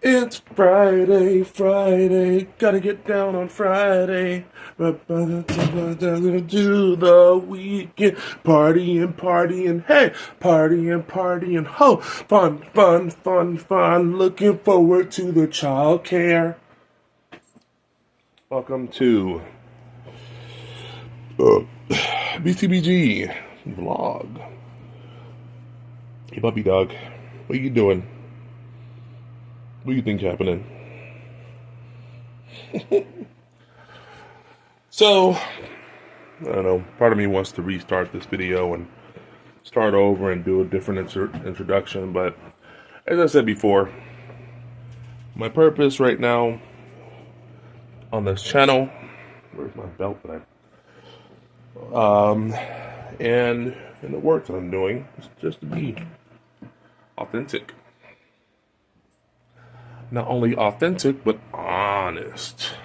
It's Friday, Friday, gotta get down on Friday. Do the weekend, partying, partying, hey, partying, partying, ho, fun, fun, fun, fun. Looking forward to the child care. Welcome to BCBG vlog. Hey, puppy dog, what are you doing? What do you think happening? So, I don't know, part of me wants to restart this video and start over and do a different introduction, but as I said before, my purpose right now on this channel, where's my belt that and in the work that I'm doing, is just to be authentic. Not only authentic, but honest.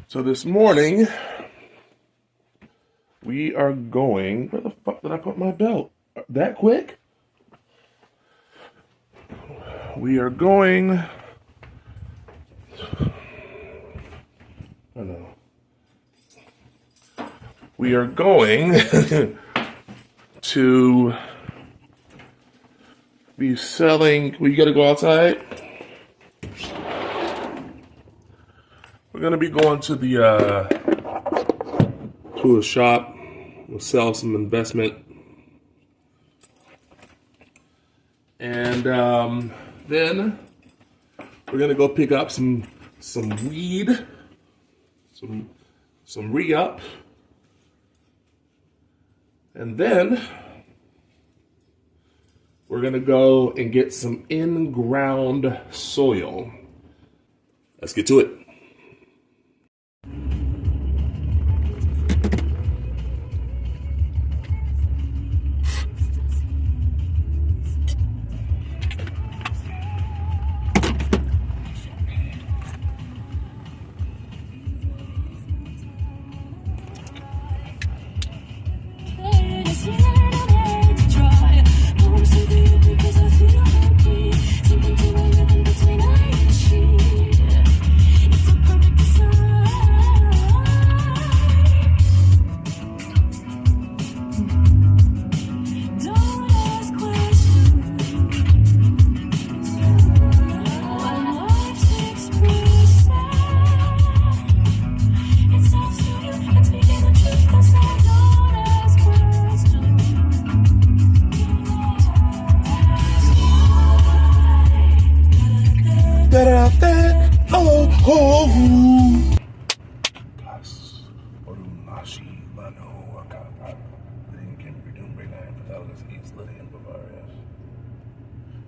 So this morning, we are going... Where the fuck did I put my belt? That quick? We are going... I don't know. We are going to... be selling. We gotta go outside. We're gonna be going to the to a shop. We'll sell some investment, and then we're gonna go pick up some weed, some re-up, and then we're gonna go and get some in-ground soil. Let's get to it.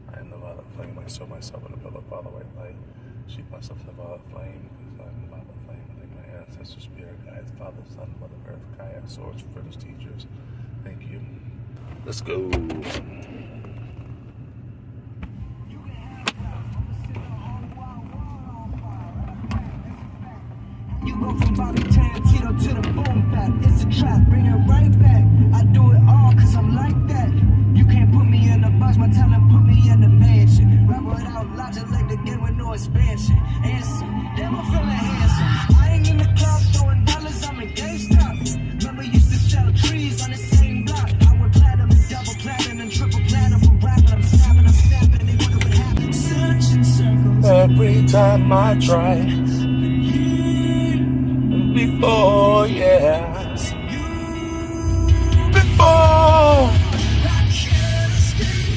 I am the violet flame. I sow myself in a pillar of violet light. Sheep myself in the violet flame. Because I am the violet flame. I thank my ancestors, spirit guides, Father, Son, Mother Earth, Gaia, source, friends, teachers. Thank you. Let's go. You go from Bobby Tarantino to the boom bap. It's a trap, bring it right back. I do it all cause I'm like that. You can't put me in a box, my talent put me in the mansion. Rap without logic, like the game with no expansion. Answer, damn I'm feeling handsome. I ain't in the club throwing dollars, I'm in GameStop. Remember used to sell trees on the same block. I would platinum and double platinum and triple platinum for rapping. I'm snapping, they wonder what happened. Searching circles. Every time I try. Before, yeah. Before,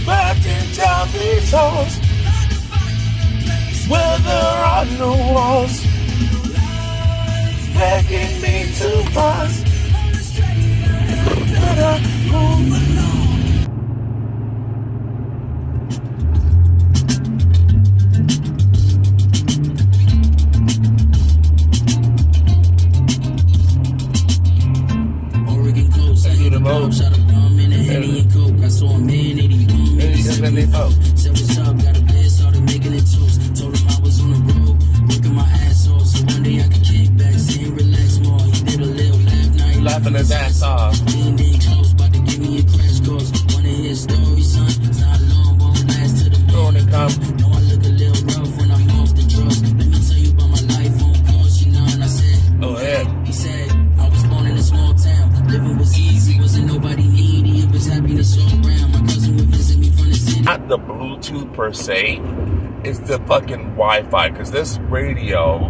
batting down these halls where there are no walls, begging me to pass. But I move along. Shot a bomb in a Henny and Coke. I saw a man 81 in 74. Said what's up, got a bed, started making it toast. Told him I was on the road, working my ass off. So one day I could kick back, see him relax more. He did a little laugh, now he laughing his ass off. Leaned in close, about to give me a crash. Bluetooth per se. It's the fucking Wi-Fi, because this radio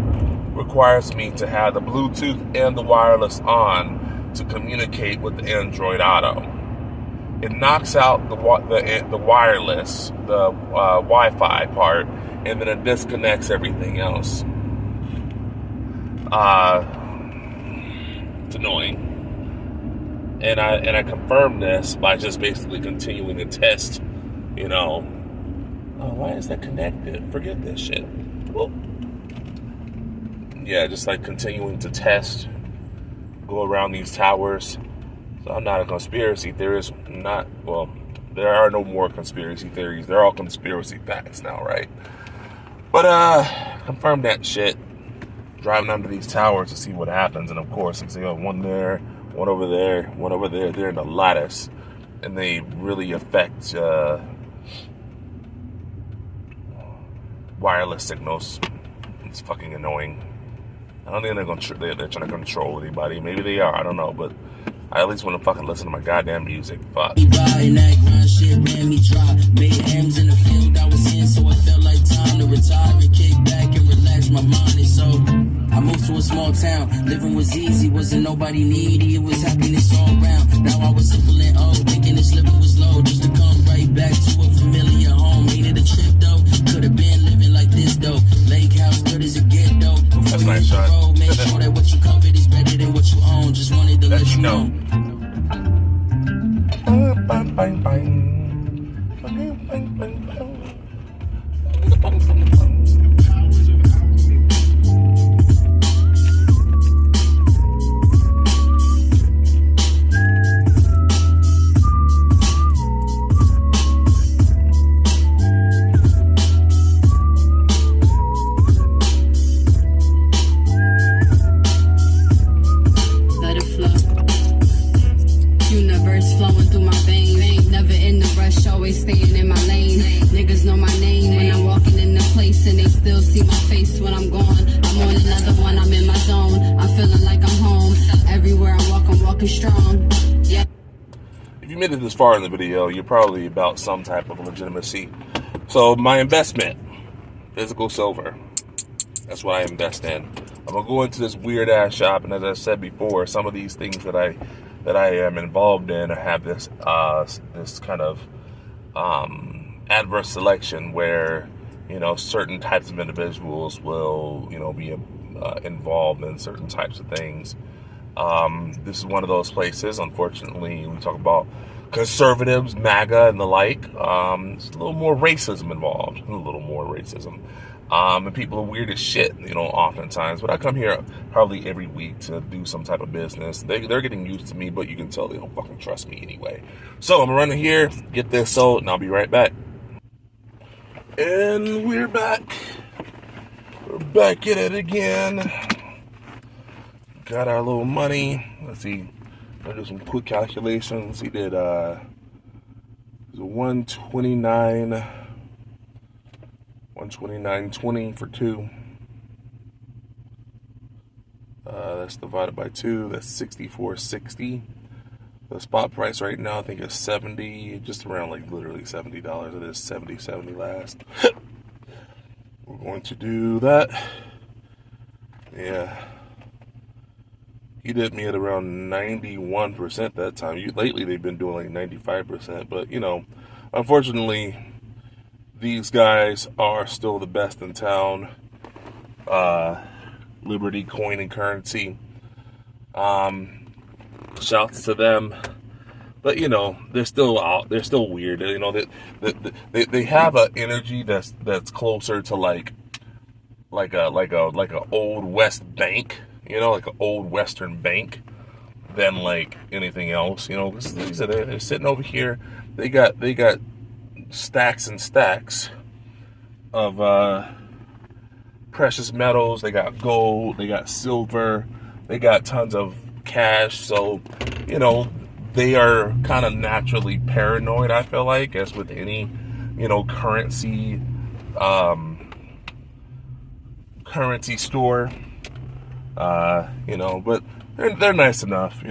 requires me to have the Bluetooth and the wireless on to communicate with the Android Auto. It knocks out the wireless, the Wi-Fi part, and then it disconnects everything else. It's annoying. And I confirmed this by just basically continuing to test, why is that connected? Forget this shit. Whoop. Yeah, just like continuing to test, go around these towers. So I'm not a conspiracy theorist. There are no more conspiracy theories. They're all conspiracy facts now, right? But confirm that shit. Driving under these towers to see what happens, and of course, it's one there, one over there, one over there. They're in the lattice, and they really affect wireless signals. It's fucking annoying. I don't think they're trying to control anybody. Maybe they are. I don't know, but I at least want to fucking listen to my goddamn music. Fuck. Made M's in the field I was in, so it felt like time to retire and kick back and relax my mind. And so I moved to a small town. Living was easy, wasn't nobody needy. It was happiness all around. Now I was simple and old, thinking this living was low, just to come right back to a familiar home. Needed a trip though, could have been living like this though. Lake house good as it get though. Before you hit the road, make sure that what you covered is better than what you own. Just wanted to let you know. Bang, bang, bang. Let it flow. Universe flowing through my veins. Never in the rush, always staying in my lane. Niggas know my name when I'm walking in the place, and they still see my face when I'm gone. I'm on another one, I'm in my zone. I'm feeling like I'm home. Everywhere I walk, I'm walking strong. Yeah. If you made it this far in the video, you're probably about some type of legitimacy. So my investment, physical silver. That's what I invest in. I'm gonna go into this weird ass shop, and as I said before, some of these things that I am involved in have this kind of adverse selection where certain types of individuals will be involved in certain types of things. This is one of those places. Unfortunately, we talk about conservatives, MAGA, and the like. There's a little more racism involved. And people are weird as shit, oftentimes. But I come here probably every week to do some type of business. They're getting used to me, but you can tell they don't fucking trust me anyway. So I'm gonna run in here, get this sold, and I'll be right back. And we're back. We're back at it again. Got our little money. Let's see. I'll do some quick calculations. He did 129.20 for two. That's divided by 2. That's 64.60. The spot price right now, I think, is 70, just around like literally $70. It is 70 last. We're going to do that. Yeah. He did me at around 91% that time. Lately, they've been doing like 95%. But, unfortunately, these guys are still the best in town. Liberty Coin and Currency. Shouts to them. But they're still out. They're still weird. They have an energy that's closer to like a old West bank. Like an old Western bank than like anything else. They're sitting over here. They got stacks and stacks of precious metals. They got gold. They got silver. They got tons of cash. So, they are kind of naturally paranoid, I feel like, as with any, currency store. But they're nice enough,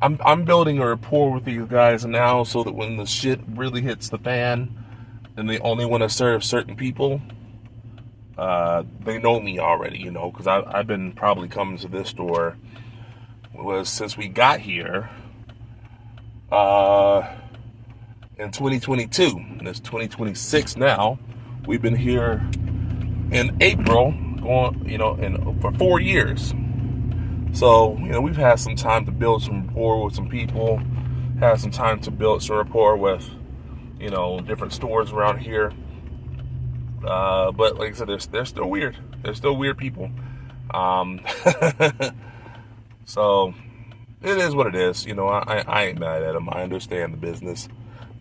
I'm building a rapport with these guys now so that when the shit really hits the fan, and they only want to serve certain people, they know me already, you know, because I've been probably coming to this store since we got here in 2022, and it's 2026 now. We've been here in April, for 4 years. So, you know, we've had some time to build some rapport with some people, had some time to build some rapport with, you know, different stores around here. But like I said, they're still weird. They're still weird people. So it is what it is. You know, I ain't mad at them. I understand the business.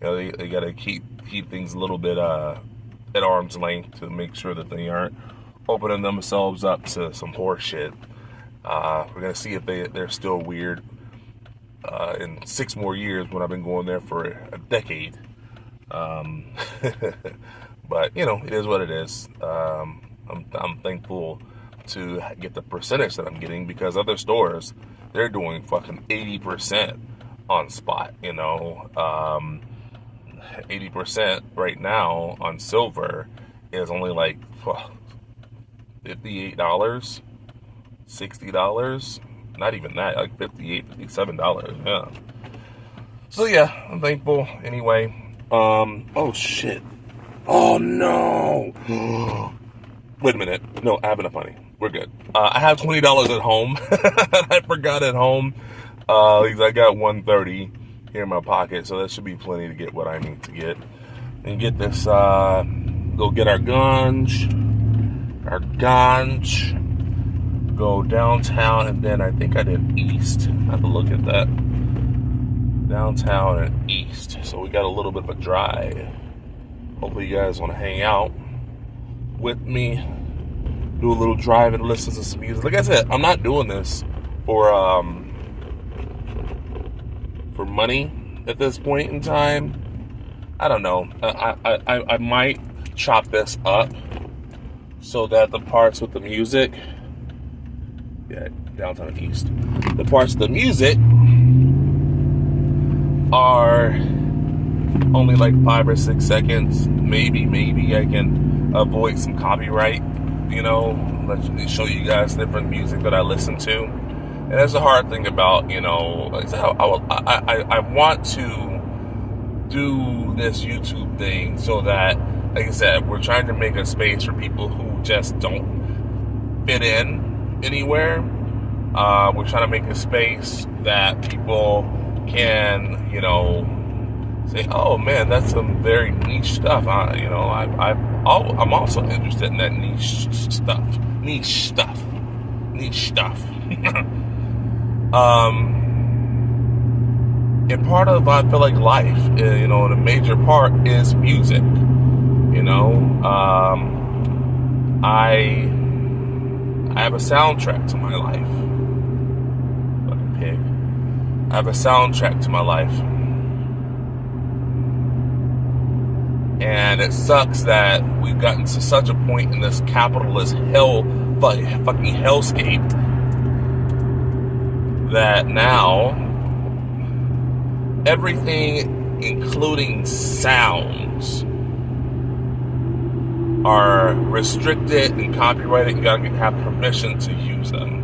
You know, they got to keep things a little bit at arm's length to make sure that they aren't opening themselves up to some horse shit. We're gonna see if they're still weird in 6 more years when I've been going there for a decade. But you know, it is what it is. I'm thankful to get the percentage that I'm getting, because other stores, they're doing fucking 80% on spot. You know, 80% right now on silver is only like $58, $60, not even that, like $58, $57. Yeah. So yeah, I'm thankful anyway. Oh shit. Oh no. Wait a minute. No, I have enough money. We're good. I have $20 at home. I forgot at home. Because I got $130 here in my pocket, so that should be plenty to get what I need to get. And get this, go get our ganj, go downtown, and then I think I did east. I have to look at that. Downtown and east. So we got a little bit of a drive. Hopefully you guys want to hang out with me, do a little drive and listen to some music. Like I said, I'm not doing this for money at this point in time. I don't know. I might chop this up so that the parts with the music, yeah, downtown and east, the parts of the music are only like 5 or 6 seconds. Maybe I can avoid some copyright, you know, let's show you guys different music that I listen to. And that's the hard thing about, you know, I want to do this YouTube thing so that, like I said, we're trying to make a space for people who just don't fit in anywhere. We're trying to make a space that people can, you know, say, oh man, that's some very niche stuff. You know, I'm also interested in that niche stuff. And part of, I feel like, life, you know, the major part is music. You know, I have a soundtrack to my life. Fucking pig. I have a soundtrack to my life. And it sucks that we've gotten to such a point in this capitalist fucking hellscape that now everything, including sounds, are restricted and copyrighted. You gotta have permission to use them.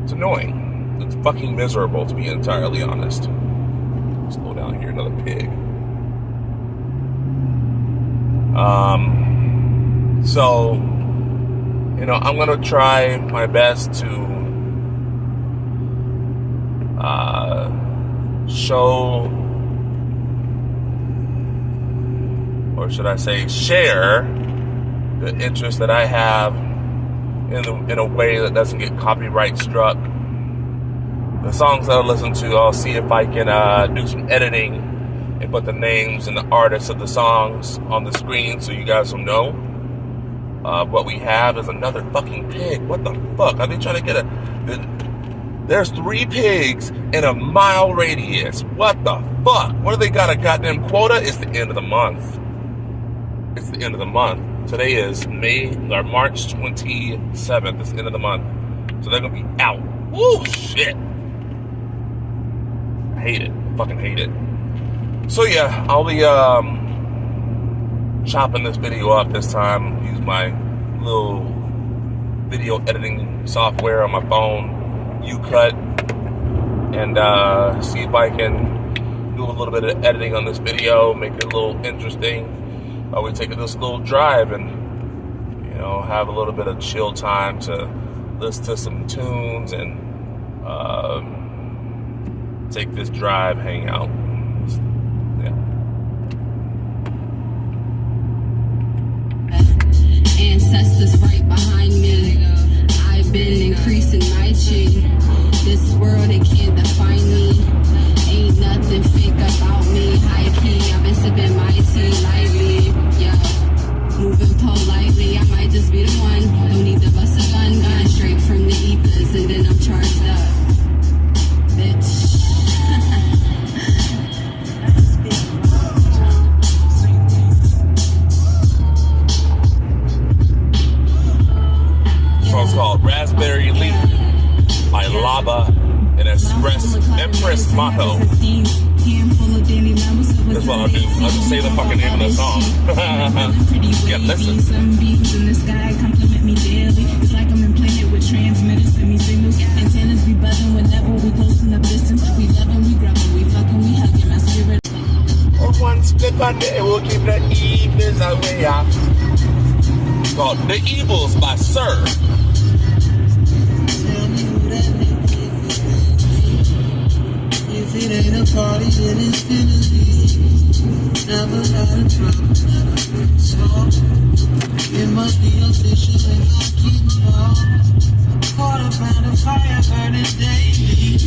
It's annoying. It's fucking miserable, to be entirely honest. Slow down here, another pig. So, you know, I'm gonna try my best to show, or should I say share, the interest that I have in a way that doesn't get copyright struck. The songs that I listen to, I'll see if I can do some editing and put the names and the artists of the songs on the screen so you guys will know. What we have is another fucking pig. What the fuck? Are they trying to get there's 3 pigs in a mile radius. What the fuck? What do they got, a goddamn quota? It's the end of the month. It's the end of the month. Today is March 27th. It's the end of the month. So they're gonna be out. Woo, shit. I hate it. I fucking hate it. So yeah, I'll be chopping this video up this time. Use my little video editing software on my phone, UCut, and see if I can do a little bit of editing on this video, make it a little interesting. We take this little drive and, you know, have a little bit of chill time to listen to some tunes and take this drive, hang out. Yeah. Ancestors right behind me. I've been increasing my chi. This world, it can't define me. Ain't nothing fake about me. High key, I've been sipping my tea lightly. Yeah, moving politely. I might just be the one. No need to bust a gun. Gun straight from the ethers, and then I'm charged up. Bitch. Song's called Raspberry Leaf by Lava and Empress Motto. That's what I'll do. I'll just say the fucking name of the song. Yeah, listen. Some beams in the sky compliment me daily. It's like I'm implanted with transmitters, send me signals. Antennas be buzzing whenever we close enough distance. We loving, we grubbing, we fucking, we hugging. My spirit. Or one split by day, we'll keep the evenings away out. It's called The Evils by Sir. If it ain't a party, then it's gonna be. Never had a trouble, never been solved. It must be official if I keep involved. Quarter pound of fire burning daily.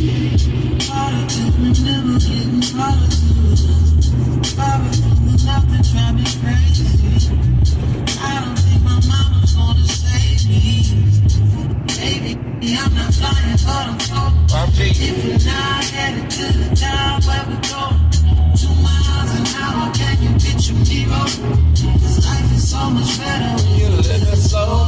Harder to remember, getting harder to lose. Father doing nothing, drive me crazy. I don't think my mama's gonna save me. Baby, I'm not flying, but I'm floating. If you're not headed to the town where we're going, 2 miles an hour, can you get your zero? This life is so much better when you live it slow.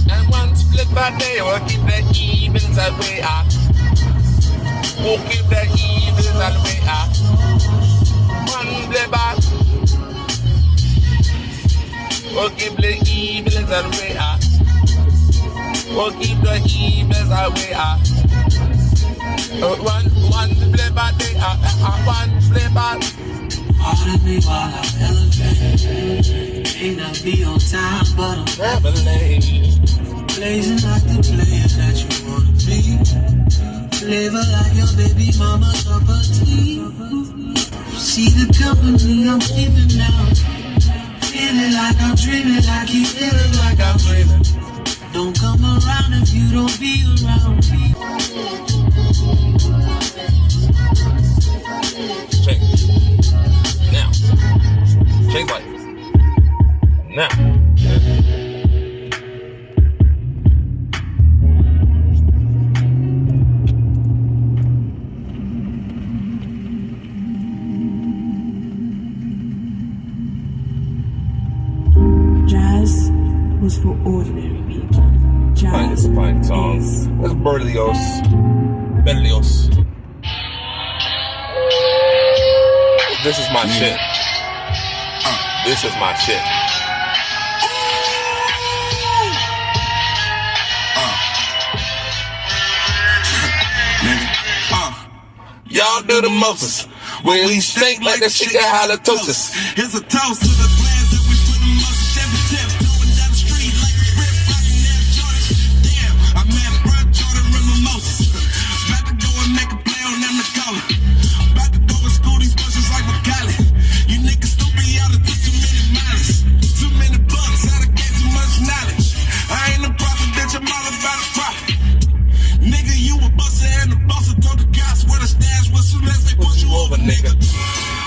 And one split by day, we'll keep the evens that way out. We'll keep the evens that way out. One day back. We'll keep the evils that way out. We'll keep the evils that way out. One play by day, one play by. Pardon me while I elevate. May not be on time, but I'm never late. Blazing like the player that you wanna be. Flavor like your baby mama's cup of tea. You see the company I'm keeping now. Feeling like I'm dreaming, I keep feeling like I'm dreaming. Don't come around if you don't be around. Change. Now. Change life. Now. Was for ordinary people. Jazz fine song. That's Berlioz. This is my shit. This is my shit. Y'all do the Moses. When we stink like that shit got halitosis. Here's a toast to the plans that we put in motion. Chevy tips going down the street like a script, rocking Air Jordans. Damn, I'm at Brad Jordan and Mimosas. About to go and make a play on them to call it. About to go and school these bushes like Macaulay. You niggas stupid, y'all done took too many miles. Too many bucks, I done gave too much knowledge. I ain't a prophet, bitch, I'm all about a profit. Nigga, you a busser and the busser told the cops where the stash was soon as they put you over, nigga.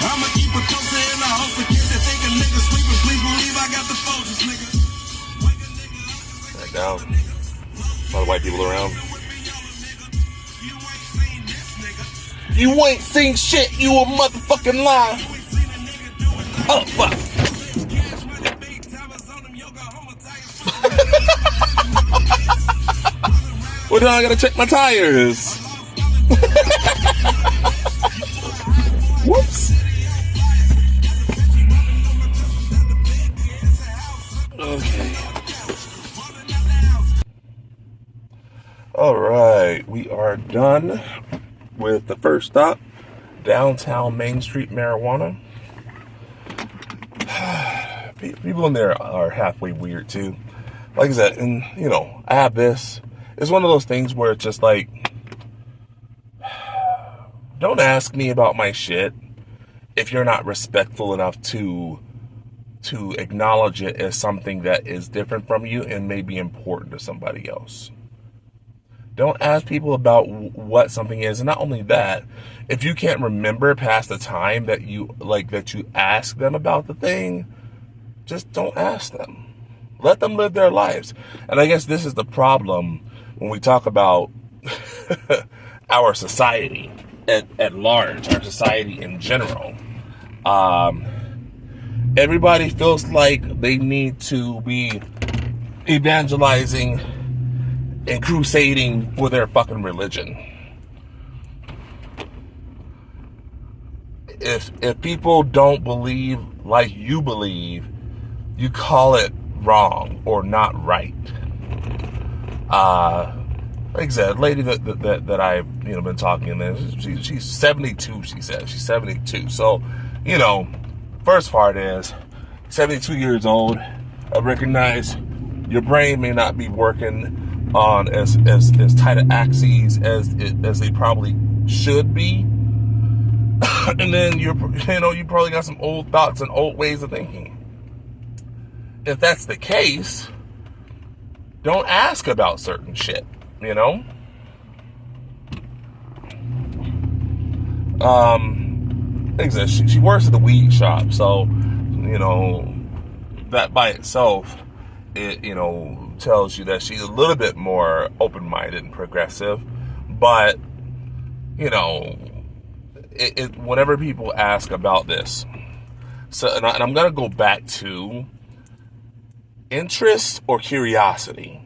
I'ma keep a toaster in the host in case they think a nigga sleeping. Please believe I got the focus, nigga. Wake a nigga up. Back down. A lot of white people around. You ain't seen shit, you a motherfucking lie. Oh, fuck. Well, now I gotta check my tires. Whoops. Okay. All right, we are done with the first stop, downtown Main Street marijuana. People in there are halfway weird too. Like I said, and you know, I have this. It's one of those things where it's just like, don't ask me about my shit if you're not respectful enough to acknowledge it as something that is different from you and may be important to somebody else. Don't ask people about what something is. And not only that, if you can't remember past the time that you ask them about the thing, just don't ask them. Let them live their lives. And I guess this is the problem when we talk about our society at large, our society in general. Everybody feels like they need to be evangelizing and crusading for their fucking religion. If people don't believe like you believe, you call it wrong or not right. Like I said, a lady that I've been talking to, she's 72. She says she's 72. So, first part is 72 years old. I recognize your brain may not be working on as tight an axes as they probably should be. And then you probably got some old thoughts and old ways of thinking. If that's the case, don't ask about certain shit, Like I said, she works at the weed shop, so, that by itself, it, tells you that she's a little bit more open-minded and progressive. But, whenever people ask about this, so, and I'm going to go back to interest or curiosity.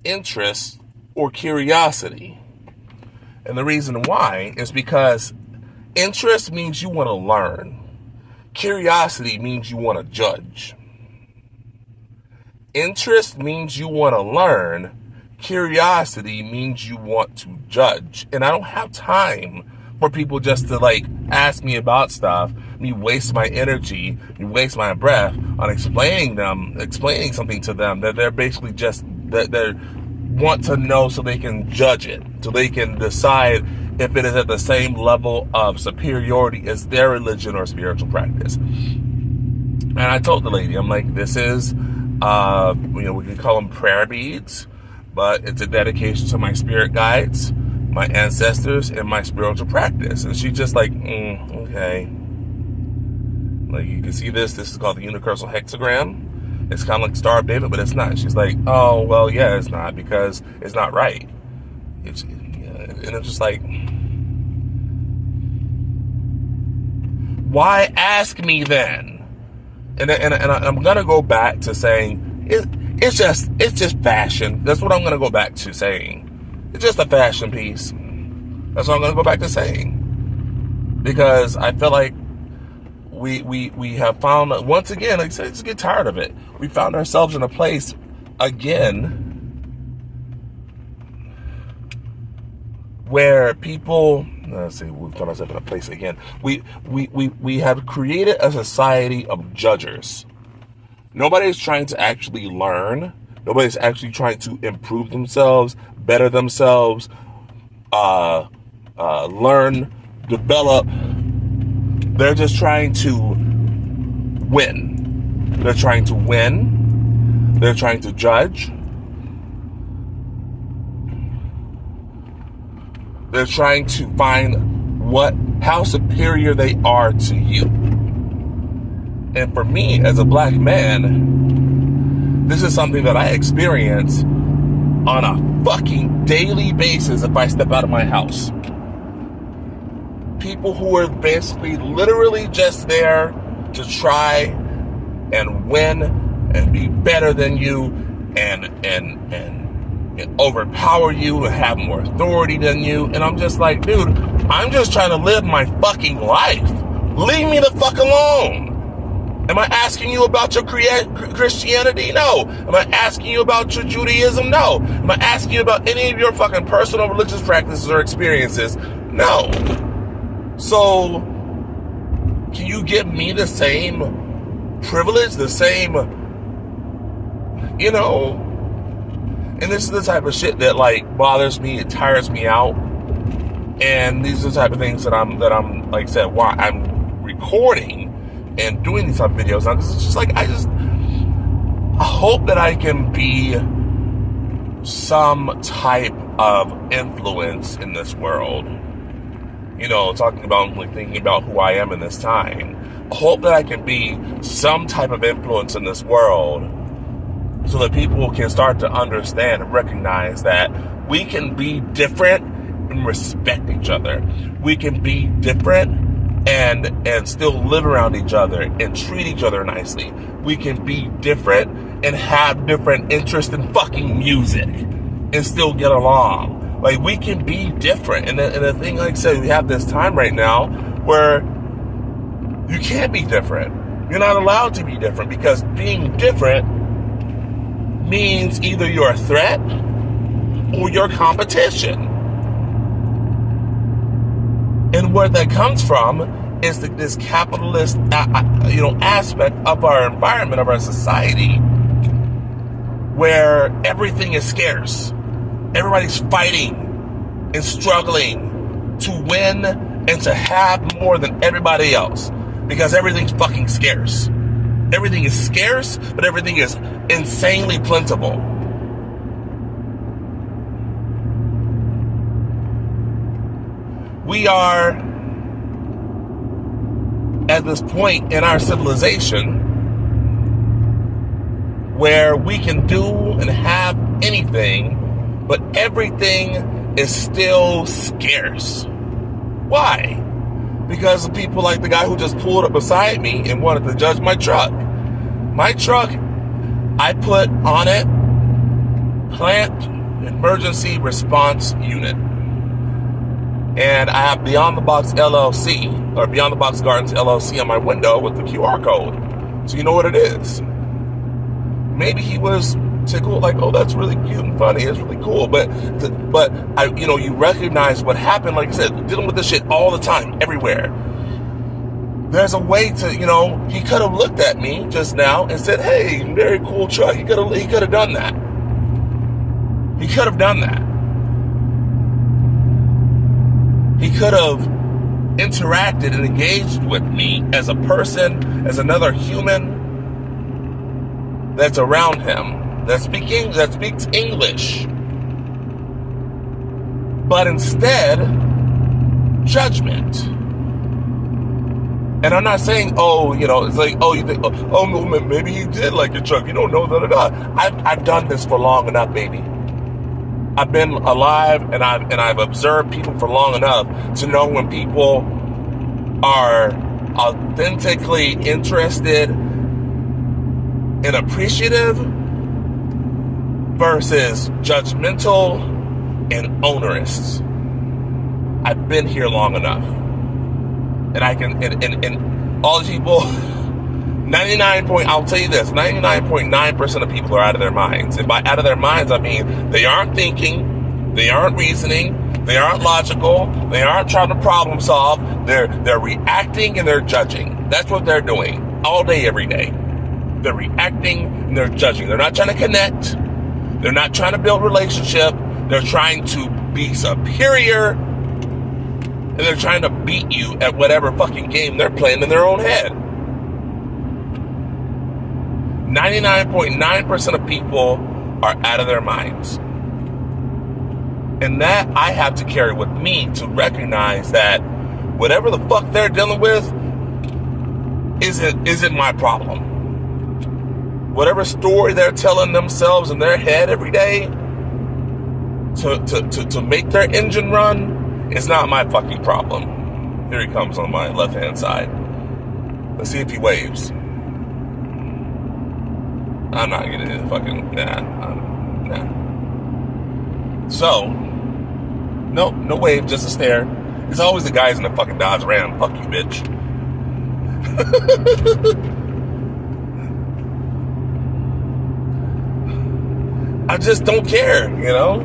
Interest or curiosity. And the reason why is because interest means you want to learn. Curiosity means you want to judge. Interest means you want to learn. Curiosity means you want to judge. And I don't have time for people just to ask me about stuff, me waste my energy, me waste my breath on explaining something to them that they're basically just, that they want to know so they can judge it, so they can decide if it is at the same level of superiority as their religion or spiritual practice. And I told the lady, I'm like, this is, we can call them prayer beads, but it's a dedication to my spirit guides, my ancestors, and my spiritual practice. And she's just like, okay. Like, you can see this is called the universal hexagram. It's kind of like Star of David, but it's not. She's like, oh, well, yeah, it's not, because it's not right. And it's just like, why ask me then? And I'm gonna go back to saying it's just fashion. That's what I'm gonna go back to saying. It's just a fashion piece. That's what I'm gonna go back to saying, because I feel like we have found, once again, like I said, just get tired of it. We found ourselves in a place again where people, let's see, we found ourselves in a place again. We have created a society of judgers. Nobody's trying to actually learn. Nobody's actually trying to improve themselves, better themselves, learn, develop. They're just trying to win. They're trying to win. They're trying to judge. They're trying to find how superior they are to you. And for me, as a black man, this is something that I experience on a fucking daily basis if I step out of my house. People who are basically literally just there to try and win and be better than you and overpower you and have more authority than you. And I'm just like, dude, I'm just trying to live my fucking life. Leave me the fuck alone. Am I asking you about your Christianity? No. Am I asking you about your Judaism? No. Am I asking you about any of your fucking personal religious practices or experiences? No. So, can you give me the same privilege, the same, you know? And this is the type of shit that like bothers me, it tires me out. And these are the type of things that I'm like I said, why I'm recording and doing these type of videos now, because it's just like I hope that I can be some type of influence in this world. You know, talking about like thinking about who I am in this time. I hope that I can be some type of influence in this world so that people can start to understand and recognize that we can be different and respect each other. We can be different and still live around each other and treat each other nicely. We can be different and have different interests in fucking music and still get along. Like, we can be different. And the thing, like I said, we have this time right now where you can't be different. You're not allowed to be different, because being different means either you're a threat or you're competition. And where that comes from is this capitalist, aspect of our environment, of our society, where everything is scarce. Everybody's fighting and struggling to win and to have more than everybody else, because everything's fucking scarce. Everything is scarce, but everything is insanely plentiful. We are at this point in our civilization where we can do and have anything, but everything is still scarce. Why? Because of people like the guy who just pulled up beside me and wanted to judge my truck. My truck, I put on it Plant Emergency Response Unit. And I have Beyond the Box LLC, or Beyond the Box Gardens LLC on my window with the QR code. So you know what it is. Maybe he was tickled, like, oh, that's really cute and funny, it's really cool. But you recognize what happened, like I said, dealing with this shit all the time, everywhere. There's a way to, he could have looked at me just now and said, hey, very cool truck. He could have done that. He could have done that. He could have interacted and engaged with me as a person, as another human that's around him, that speaks English. But instead, judgment. And I'm not saying, it's like, oh, you think, oh, maybe he did like your truck. You don't know that. I've done this for long enough, baby. I've been alive and I've observed people for long enough to know when people are authentically interested and appreciative versus judgmental and onerous. I've been here long enough. And I can, and all these people, I'll tell you this, 99.9% of people are out of their minds. And by out of their minds, I mean they aren't thinking, they aren't reasoning, they aren't logical, they aren't trying to problem solve. They're reacting and they're judging. That's what they're doing all day, every day. They're reacting and they're judging. They're not trying to connect. They're not trying to build relationship. They're trying to be superior, and they're trying to beat you at whatever fucking game they're playing in their own head. 99.9% of people are out of their minds. And that I have to carry with me to recognize that whatever the fuck they're dealing with isn't my problem. Whatever story they're telling themselves in their head every day to make their engine run, it's not my fucking problem. Here he comes on my left-hand side. Let's see if he waves. I'm not getting it. Fucking, nah. So, no wave, just a stare. It's always the guys in the fucking Dodge Ram. Fuck you, bitch. I just don't care, you know?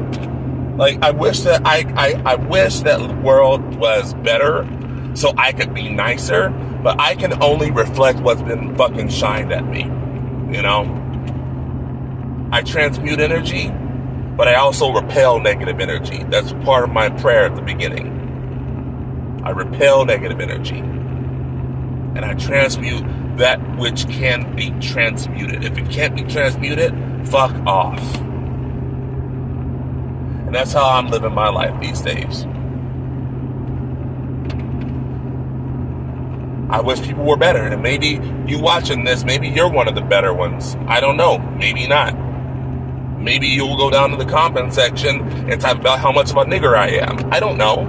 Like, I wish that I wish that the world was better so I could be nicer, but I can only reflect what's been fucking shined at me, you know? I transmute energy, but I also repel negative energy. That's part of my prayer at the beginning. I repel negative energy, and I transmute that which can be transmuted. If it can't be transmuted, fuck off. And that's how I'm living my life these days. I wish people were better, and maybe you watching this, maybe you're one of the better ones. I don't know, maybe not. Maybe you'll go down to the comment section and type about how much of a nigger I am. I don't know.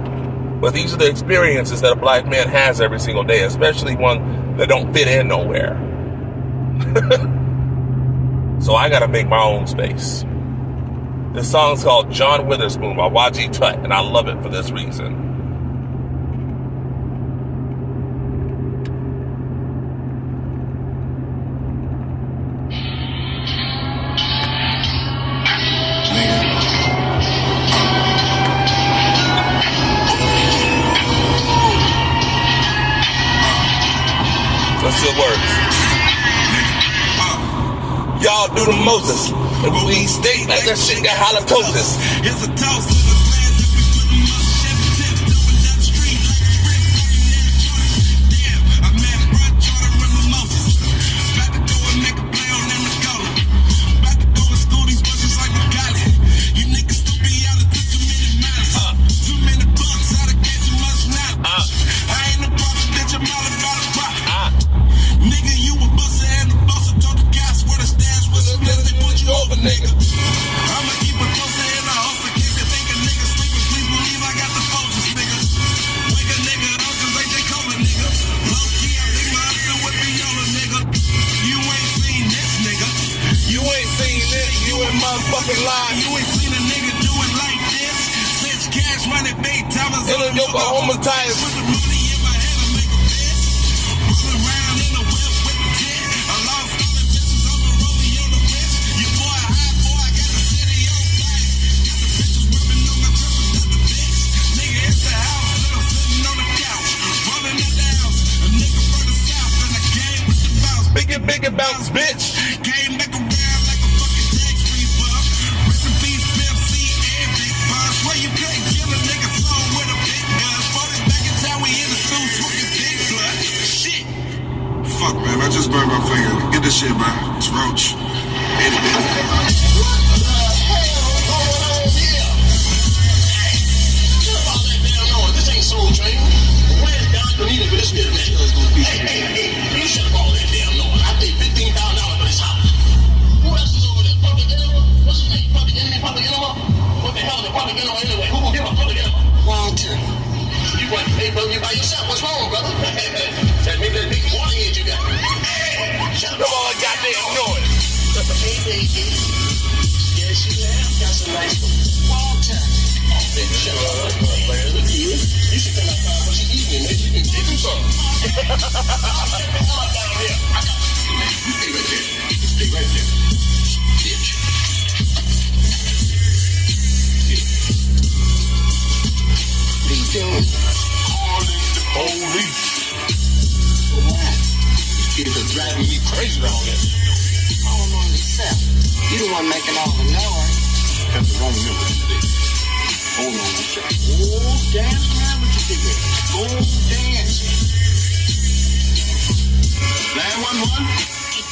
But these are the experiences that a black man has every single day, especially one that don't fit in nowhere. So I gotta make my own space. This song's called John Witherspoon by YG Tut, and I love it for this reason. Let's see what works. Y'all do the Moses, and we stay like that shit got halitosis. Here's a toast to the plans that we put in my Chevy tips, going down the street like a rip fucking Jordan. Damn, I met Brad Jordan and Moses. About to go and make a play on them to go. About to go and school these bushes like we got it. You niggas still be out of too many miles. Too many bucks out of get too much knowledge. I ain't a prophet, bitch, I'm all about a profit. Nigga, you a busser and a busser. Told the guys where the stash was unless they put you over, nigga. I'ma keep it closer in the house in case you think a nigga sleeping. Please believe I got the focus, nigga. Wake a nigga up just like they call a nigga. Low key, I think my husband would be yellow, nigga. You ain't seen this, nigga. You ain't seen this, you in motherfucking line. You ain't seen a nigga do it like this. Since cash money, big timers In the Oklahoma tires. put the money in my hand and make a fist. Rolling around in the whip with the jet. I lost all the bitches on the rollie on the wrist. Your boy a hot boy, got the city on fire. Got the bitches rubbing on my chest without the fix. Nigga, it's the house that I'm sitting on the couch. Rolling at the house. A nigga from the south and I came with the bounce. Big and bounce, bitch. Came back around like a fucking tax refund. Rest in peace, Pimp C and Big Pun. Swear you couldn't kill a nigga song with a big gun. Started back in town, we in the stool smoking big blood. Shit. Fuck, man, I just burned my finger. Get this shit, man. It's Roach. Itty bitty. This ain't Soul Train. Where's Don Benito for this business? Hey, you shut up all that damn noise. I paid $15,000 for this house. Who else is over there? Public Enema? What's his name? Public Enemy? Public Enema? What the hell is a Public Enema anyway? Who will give a Public Enema? Walter. You went, hey, brother, you by yourself. What's wrong, brother? That maybe that big warning head you got. Shut up all that goddamn noise. Hey, baby. Yes, you have got some nice Walter. Shut up. Look at you. You should come outside for some evening. Maybe you can give him some. I'll set the hell up down here. I got you, man. You stay right there. Stay right there. Bitch. What are you doing? Calling the police. For what? These kids are driving me crazy around here. Call them on yourself. You the one making all the noise. That's the wrong number today. Hold on one second. Oh, dance around with your cigarette. Oh, dance. 911?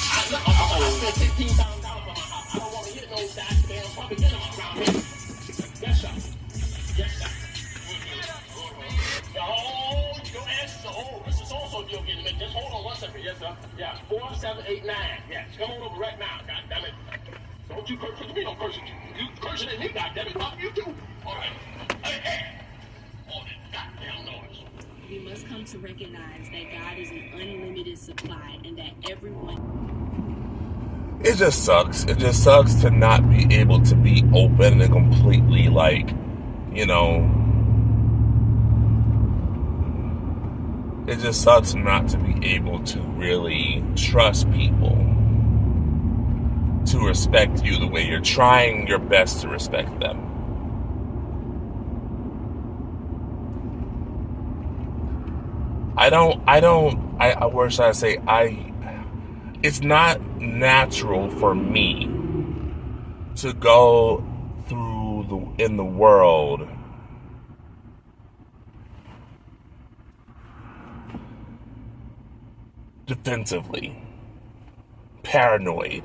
I spent $15,000 for my house. I don't want to hear no goddamn public enema around here. Yes, sir. Yes, sir. Oh, your answers are old. This is also deal getting me. Just hold on one second. Yes, sir. Yeah, 4789. Yes, come on over right now. God damn it. Don't you curse at me. Don't curse at you. You cursing at me, goddammit. Fuck you too. All right. Hey. All that goddamn noise. We must come to recognize that God is an unlimited supply and that everyone. it just sucks. It just sucks to not be able to be open and completely, like, you know, it just sucks not to be able to really trust people to respect you the way you're trying your best to respect them. Where should I say, it's not natural for me to go through in the world defensively, paranoid,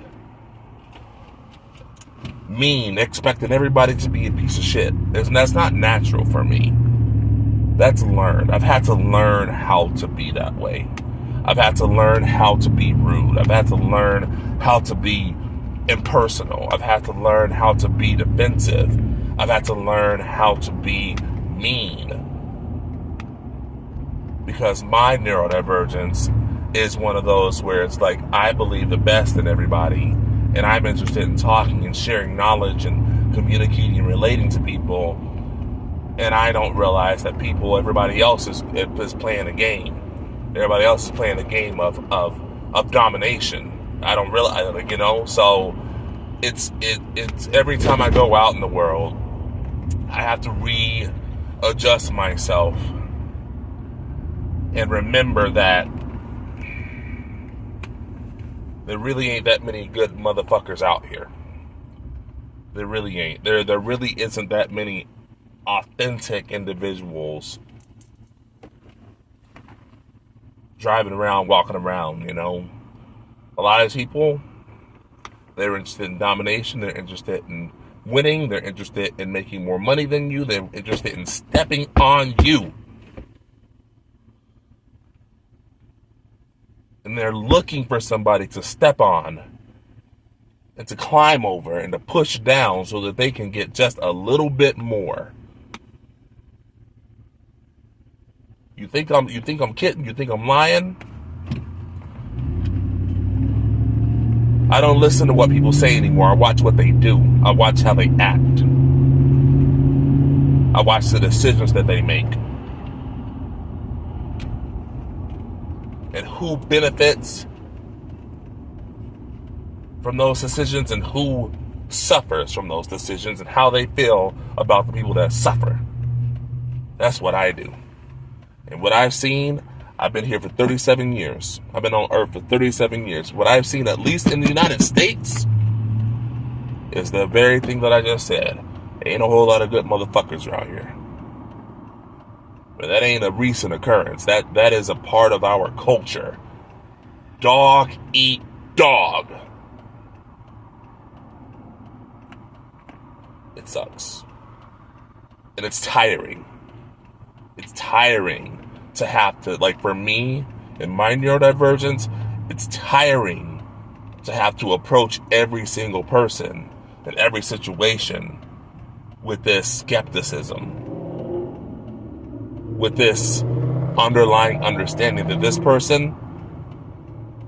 mean, expecting everybody to be a piece of shit. That's not natural for me. That's learned. I've had to learn how to be that way. I've had to learn how to be rude. I've had to learn how to be impersonal. I've had to learn how to be defensive. I've had to learn how to be mean. Because my neurodivergence is one of those where it's like, I believe the best in everybody, and I'm interested in talking and sharing knowledge and communicating and relating to people. And I don't realize that everybody else is playing a game. Everybody else is playing a game of domination. I don't realize, you know. So it's every time I go out in the world, I have to readjust myself and remember that there really ain't that many good motherfuckers out here. There really ain't. There really isn't that many authentic individuals driving around, walking around, you know. A lot of people, they're interested in domination, they're interested in winning, they're interested in making more money than you, they're interested in stepping on you. And they're looking for somebody to step on and to climb over and to push down so that they can get just a little bit more. You think I'm kidding? You think I'm lying? I don't listen to what people say anymore. I watch what they do. I watch how they act. I watch the decisions that they make. And who benefits from those decisions and who suffers from those decisions and how they feel about the people that suffer. That's what I do. And what I've seen, I've been here for 37 years. I've been on Earth for 37 years. What I've seen, at least in the United States, is the very thing that I just said. There ain't a whole lot of good motherfuckers around here. But that ain't a recent occurrence. That is a part of our culture. Dog eat dog. It sucks. And it's tiring. It's tiring to have to, like, for me, in my neurodivergence, it's tiring to have to approach every single person in every situation with this skepticism, with this underlying understanding that this person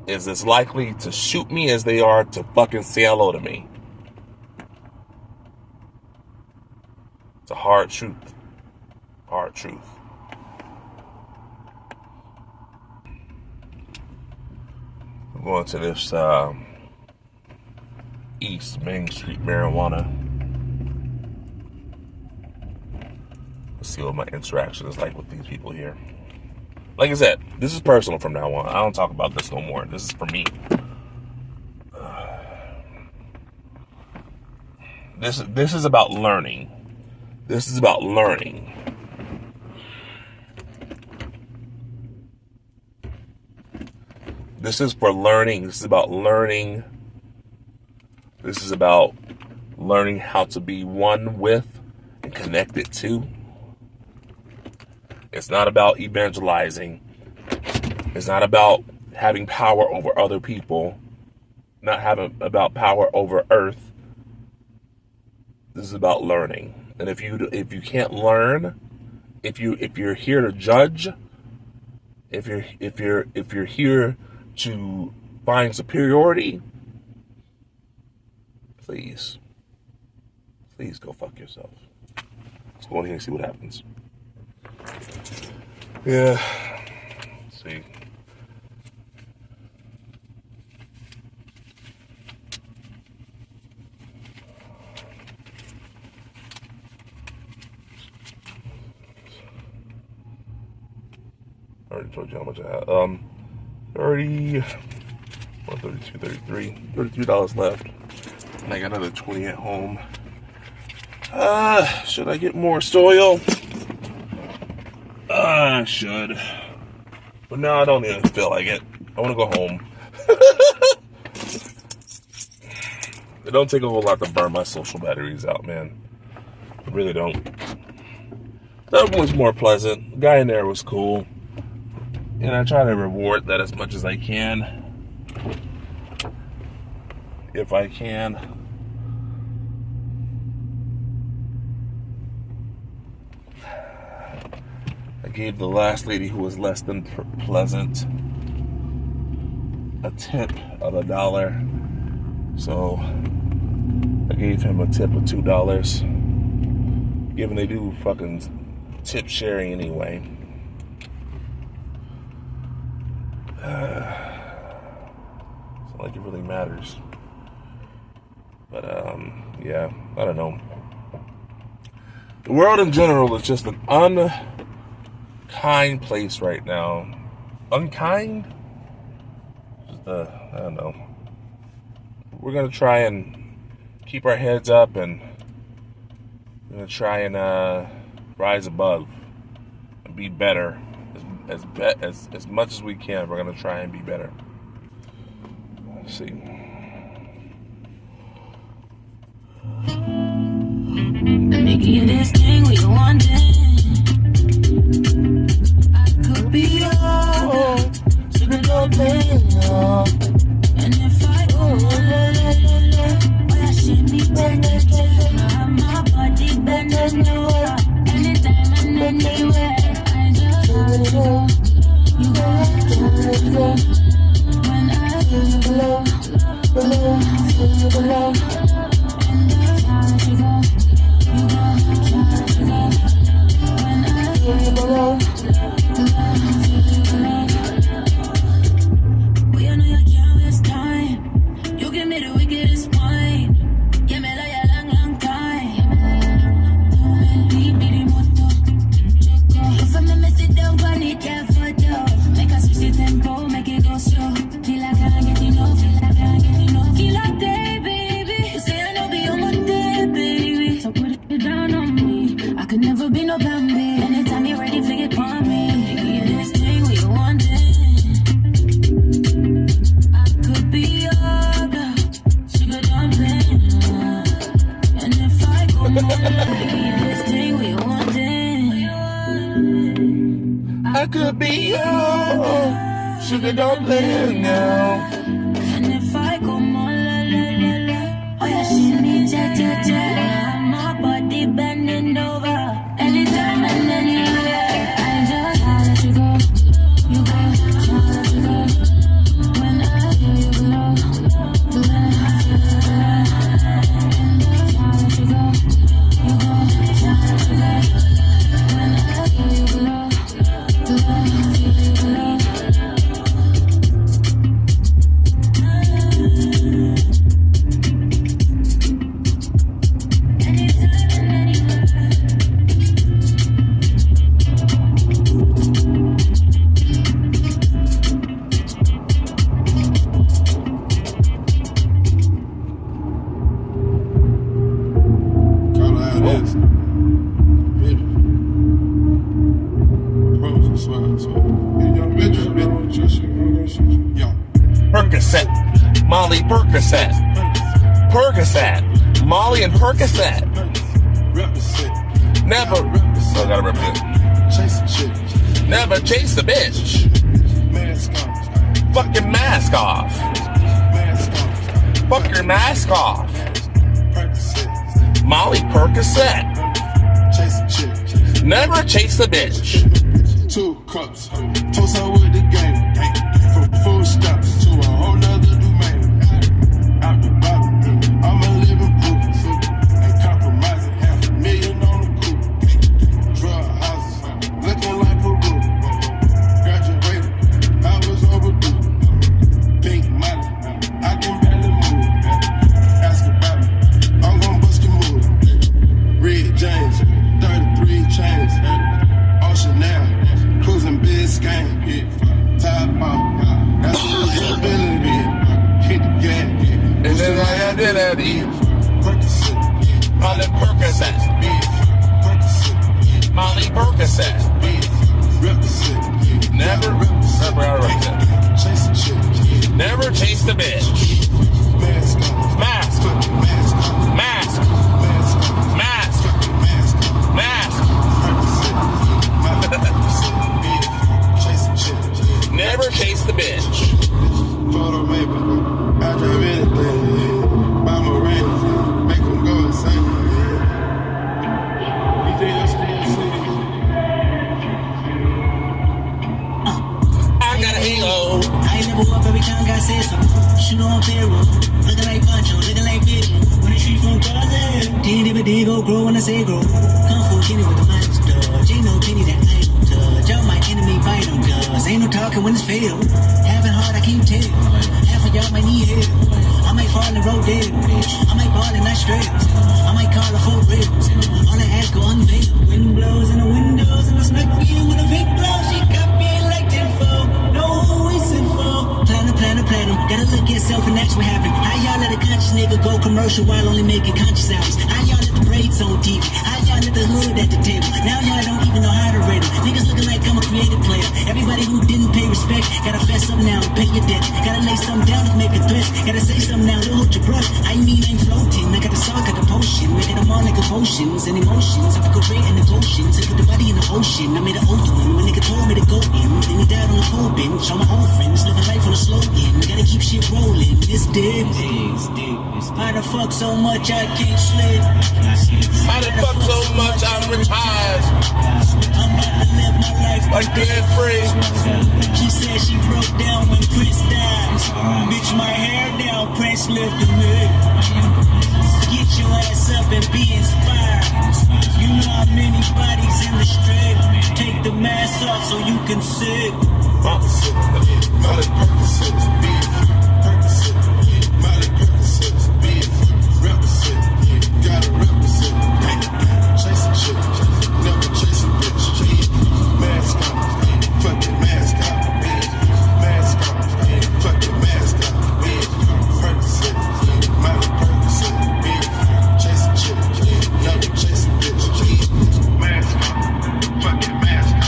is as likely to shoot me as they are to fucking say hello to me. It's a hard truth. Hard truth. I'm going to this East Main Street marijuana. Let's see what my interaction is like with these people here. Like I said, this is personal from now on. I don't talk about this no more. This is for me. This is about learning. This is about learning. This is for learning. This is about learning. This is about learning how to be one with and connected to. It's not about evangelizing. It's not about having power over other people. Not having about power over Earth. This is about learning. And if you can't learn, if you're here to judge, if you're here to find superiority, please go fuck yourself. Let's go in here and see what happens. Yeah. Let's see. I already told you how much I had. 30, $33 left. And I got another 20 at home. Should I get more soil? I should. But no, I don't even feel like it. I want to go home. It don't take a whole lot to burn my social batteries out, man. I really don't. That one was more pleasant. The guy in there was cool. And I try to reward that as much as I can. If I can. I gave the last lady who was less than pleasant a tip of $1. So I gave him a tip of $2. Given they do fucking tip sharing anyway. It's not like it really matters. But, yeah, I don't know. The world in general is just an unkind place right now. Unkind? Just, I don't know. We're going to try and keep our heads up, and we're going to try and rise above and be better. As much as we can, we're going to try and be better. Let's see. Making this thing we wanted. I could be yours, sugar don't play no. And if I go I should be better. My body better know. Anytime and anywhere, I just want to go. You go. When I feel you below, feel you below. And I want to go. We know you can't waste time. You give me the wickedest wine. Yeah, me like a long time. Beat me the moto. If I me sit down, go need your photo. Make us switch the tempo, make it go slow. Feel like I can't get enough. Feel like day, baby. You say I know be on my day, baby. So put it down on me. I could never be no Bambi. Anytime you're ready, fling it on me. Yeah, this thing we wanted. I could be your girl, sugar dumpling. And if I go more, yeah, this thing we wanted. I could be your sugar dumpling now. And if I go more, la la la la. Oh yeah, she needs ja ja ja. My body bending over. Anytime and anywhere, I just let you go. You go, let you go. When I feel you below, when I feel you below. And just let you go. You go, let you go. When I feel you below, when I feel you below. Percocet, Molly Percocet, Percocet, Molly and Percocet. Never, I gotta represent. Never chase the bitch. Fucking mask off. Fuck your mask off. Molly Percocet. Never chase the bitch. 2 cups, toast her with the game. From full stops to a whole nother domain. Out the bottom, I'm a living scan, hit, top off. That's the ability, hit the gas. And then I did that eat. Percocet, Molly Percocet. Percocet, Molly Percocet. represent, Never, chase a chick, never chase the bitch. mask on, Mask, mask on, mask, mask on, mask, mask on, mask. chase a chick, Never chase the bitch. photo maybe, I drive anything, buy my rain, make them go insane. You think I'm still singing? I got a halo. I ain't never up every time God says something. Shoot on payroll. Looking like Pancho, looking like Big. When the street from Gaza. D-D-B-D-Go, grow when I say grow. Kung Fu Kenny with the minds dodge. Ain't no penny that I don't touch. All my enemy bite on does. Ain't no talking when it's fatal. Having hard, I can't tell. Half of y'all might need help. I might fall and roll dead. I might ball and not straight. I might call a full red. All I ask go unveil. Wind blows in the windows and I snuck in with a big blow. She got me like tenfold. No waiting for. Platinum. Gotta look at yourself and that's what happened. How y'all let a conscious nigga go commercial while only making conscious albums? How y'all let the braids on TV? How y'all let the hood at the table? Now y'all don't even know how to rate them. Niggas looking like I'm a creative player. Everybody who didn't pay respect, gotta fess up now and pay your debt. Gotta lay something down to make a threat. Gotta say something now to hold your breath. I mean, I'm floating. I got the salt, got the potion. I got them all like potions and emotions. I put great in the potions. I put the body in the ocean. I made an oath to him. My nigga told me to go in. Then he died on the cold bench. All my old friends living life on a slow end. Gotta keep shit rolling. This dead. How the fuck so much I can't sleep? How the fuck so much I'm retired? I'm about to live my life Like dead free. She said she broke down when Prince died. Bitch, my hair down, Prince lifted me. Get your ass up and be inspired. You know how many bodies in the street. Take the mask off so you can sit. Percocet, Molly Percocet, Percocet, Molly Percocet, represent, gotta represent, chase a chick, never chase a bitch, mask on, fucking mask on, mask on, fucking mask on, Percocet, Molly Percocet, chase a chick, never chase a bitch, mask on, fucking mask on.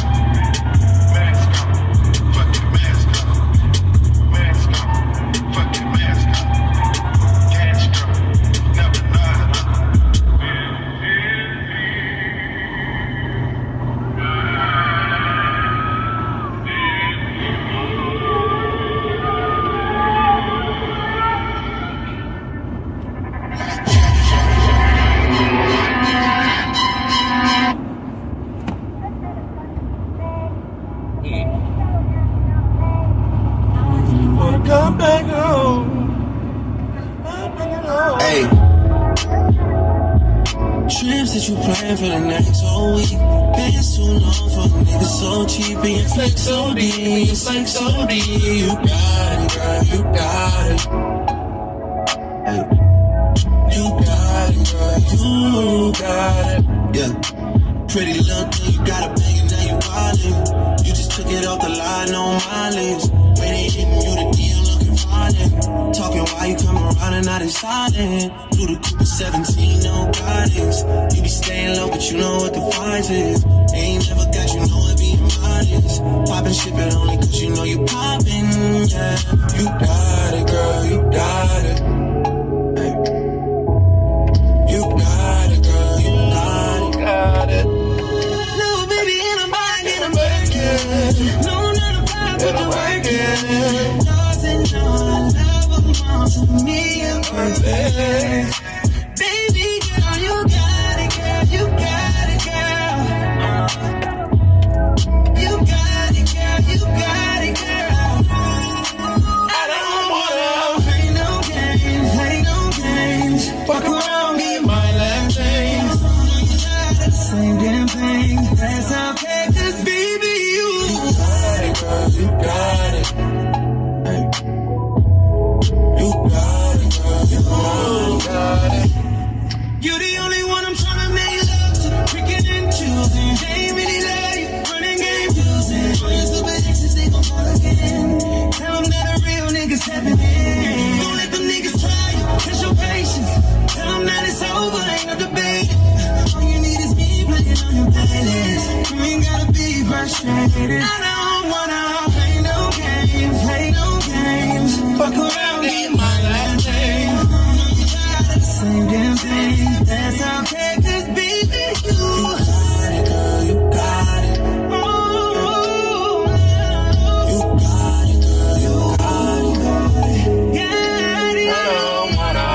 Come back home. Hey. Trips that you plan for the next whole week. Been so long for a nigga so cheap. Being flex so deep, it's like so deep. You got it, girl, you got it. Hey. You got it, girl, you got it. Yeah. Pretty little thing, you got a bang and now you wildin'. You just took it off the line on my lips. When they hitting you the deal looking violent. Talking while you come around and not silent. Through the Cooper 17, no guidance. You be staying low, but you know what the price is. Ain't never got you know it being modest. Poppin' shit, but only cause you know you poppin', yeah. You got it, girl, you got it. Hey. You got it, girl, you got it. Got it. Little baby in a bag, in a bag. No, not a vibe, but the working. Doesn't know I love them all to me and perfect. Baby girl, you got it, girl, you got it, girl. You got it, girl, you got it, girl. I don't wanna play no games. Fuck around, be my last name. Same damn thing, that's okay, 'cause baby, you got it, girl, you got it. Hey. You got it, girl, you got it. frustrated. I don't wanna play no games, play no games. Fuck around, get my last name. You tired of the same damn thing. That's okay, 'cause baby, you got it, girl, you got it. You got it, girl, you got it, girl. Got it. I don't wanna.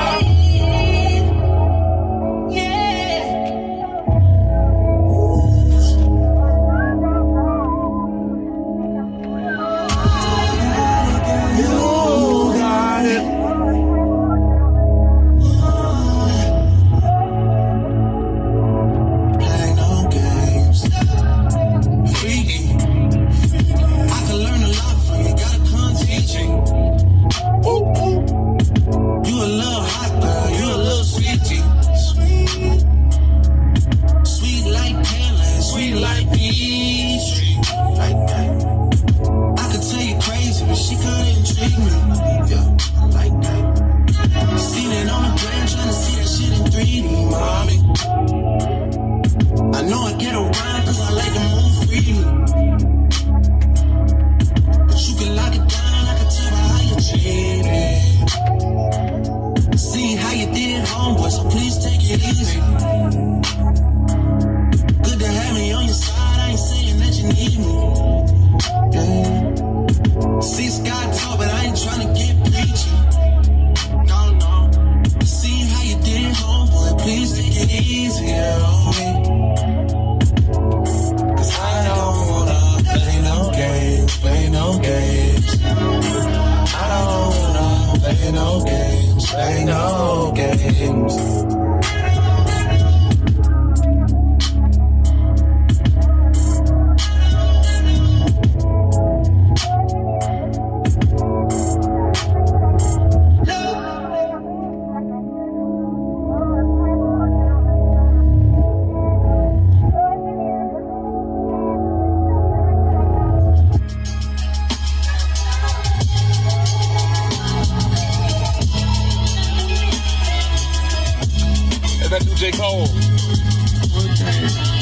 J. Cole.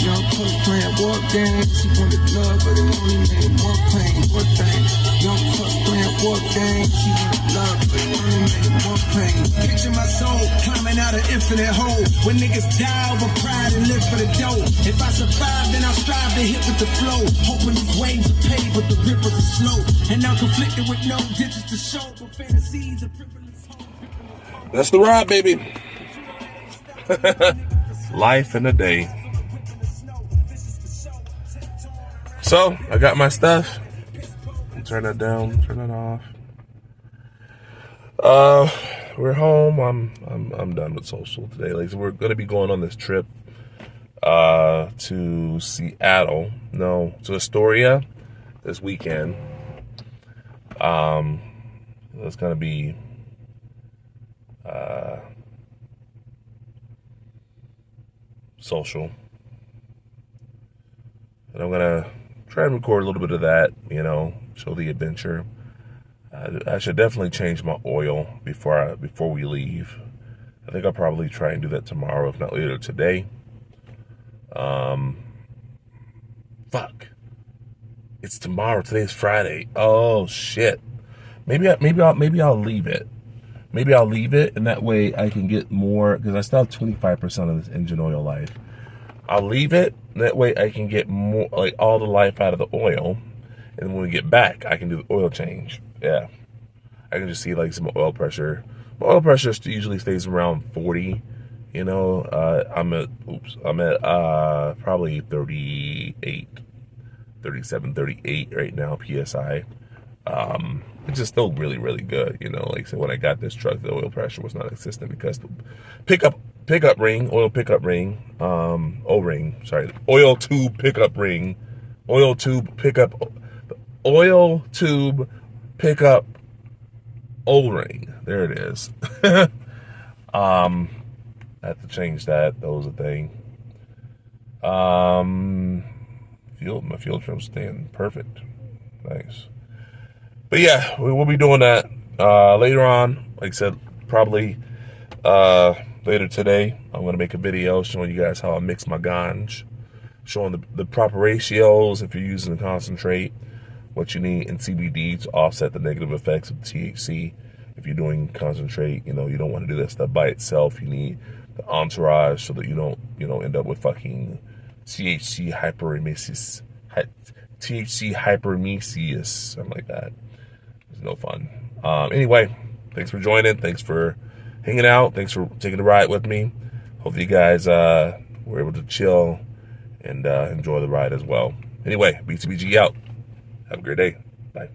Young Cook playing war games. He wanted love, but it only made more pain. What thing? Young Cook playing war games. He wanted love, but it only made more pain. Picture my soul climbing out an infinite hole. When niggas die over pride and live for the dough. If I survive, then I'll strive to hit with the flow. Hoping these waves are paid, but the rippers are slow. And I'm conflicted with no digits to show. But fantasies are frivolous. That's the ride, baby. Life in a day. So I got my stuff. Turn that down. Turn it off. We're home. I'm done with social today. Like, so we're gonna be going on this trip to Seattle. No, to Astoria this weekend. It's gonna be social, and I'm gonna try and record a little bit of that, you know, show the adventure. I should definitely change my oil before we leave. I think I'll probably try and do that tomorrow, if not later today. Fuck, it's tomorrow. Today's Friday. Oh shit. Maybe I'll leave it. Maybe I'll leave it, and that way I can get more, because I still have 25% of this engine oil life. I'll leave it, that way I can get more, like, all the life out of the oil, and when we get back, I can do the oil change. Yeah. I can just see, like, some oil pressure. My oil pressure usually stays around 40, you know. I'm at probably 37, 38 right now, PSI. It's just still really, really good, you know. Like, so when I got this truck, the oil pressure was not consistent because the oil tube pickup O-ring. There it is. I have to change that. That was a thing. My fuel trim's staying perfect. Nice. But yeah, we will be doing that later on. Like I said, probably later today, I'm going to make a video showing you guys how I mix my ganj. showing the proper ratios if you're using the concentrate, what you need in CBD to offset the negative effects of THC. If you're doing concentrate, you don't want to do that stuff by itself. You need the entourage so that you don't, end up with fucking THC hyperemesis, something like that. It's no fun. Anyway, thanks for joining. Thanks for hanging out. Thanks for taking the ride with me. Hope you guys were able to chill and enjoy the ride as well. Anyway, BTBG out. Have a great day. Bye.